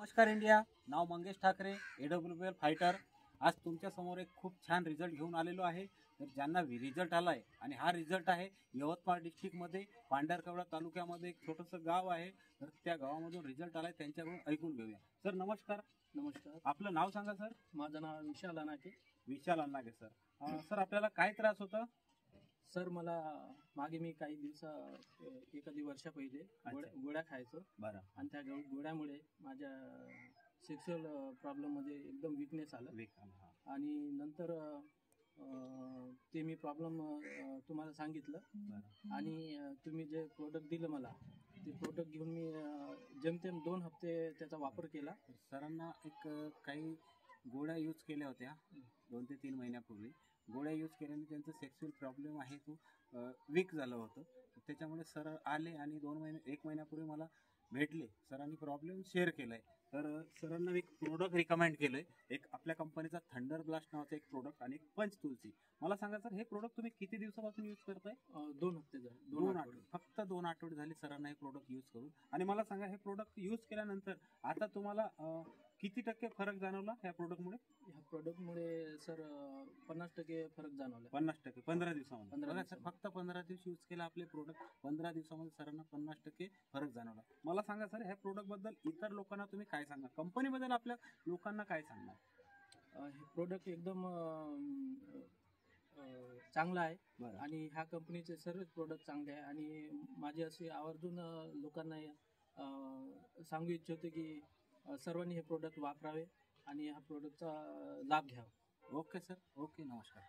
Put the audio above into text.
नमस्कार इंडिया. नाव Mangesh Thackeray, AWL fighter. आज तुमच्या समोर एक खूप छान रिझल्ट घेऊन आलेलो आहे. तर ज्यांना रिझल्ट आला आहे आणि हा रिझल्ट आहे यवतमाळ डिस्ट्रिक्टमध्ये पांढरकवडा तालुक्यामध्ये एक छोटंसं गाव आहे. तर त्या गावामधून रिझल्ट आला आहे, त्यांच्याकडून ऐकून घेऊया. सर नमस्कार. नमस्कार. आपलं नाव सांगा सर. माझं नाव विशाल अनाके. विशाल अण्णागे सर. सर आपल्याला काय त्रास होता? सर मला मागे मी काही एखादी वर्षा पहिले गोळ्या खायचो. बरं. आणि त्या गोळ्यामुळे माझ्या सेक्शुअल प्रॉब्लेममध्ये एकदम विकनेस आलं. आणि नंतर ते मी प्रॉब्लेम तुम्हाला सांगितलं. बरं. आणि तुम्ही जे प्रोडक्ट दिलं मला, ते प्रोडक्ट घेऊन मी जेमतेम 2 हप्ते त्याचा वापर केला. सरांना एक काही गोळ्या यूज केल्या होत्या 2 ते 3 महिन्यापूर्वी. गोळ्या यूज केल्याने त्यांचं सेक्शुअल प्रॉब्लेम आहे तो वीक झालं होतं. त्याच्यामुळे सर आले आणि 1 महिन्यापूर्वी मला भेटले. सरांनी प्रॉब्लेम शेअर केला आहे. तर सरांना एक प्रोडक्ट रिकमेंड केलं आहे. एक आपल्या कंपनीचा थंडर ब्लास्ट नावाचा एक प्रोडक्ट आणि एक पंच तुलसी. मला सांगा सर, हे प्रोडक्ट तुम्ही किती दिवसापासून यूज करताय? 2 हप्ते झाले. 2 आठवडे. फक्त 2 आठवडे झाले सरांना हे प्रोडक्ट यूज करून. आणि मला सांगा, हे प्रोडक्ट यूज केल्यानंतर आता तुम्हाला किती टक्के फरक जाणवला ह्या प्रोडक्टमुळे? ह्या प्रोडक्टमुळे सर 50% फरक जाणवला. 50% 15 दिवसामध्ये. 15 बघा सर, फक्त 15 दिवस यूज केला आपले प्रोडक्ट. 15 दिवसामध्ये सरांना 50% फरक जाणवला. मला सांगा सर, ह्या प्रोडक्टबद्दल इतर लोकांना तुम्ही काय सांगा, कंपनीबद्दल आपल्या लोकांना काय सांगणार? हे प्रोडक्ट एकदम चांगलं आहे. बरं. आणि ह्या कंपनीचे सर्वच प्रोडक्ट चांगले आहे. आणि माझे असे आवर्जून लोकांना सांगू इच्छितो की सर्वांनी हे प्रोडक्ट वापरावे आणि ह्या प्रोडक्टचा लाभ घ्यावा. Okay sir. ओके. नमस्कार.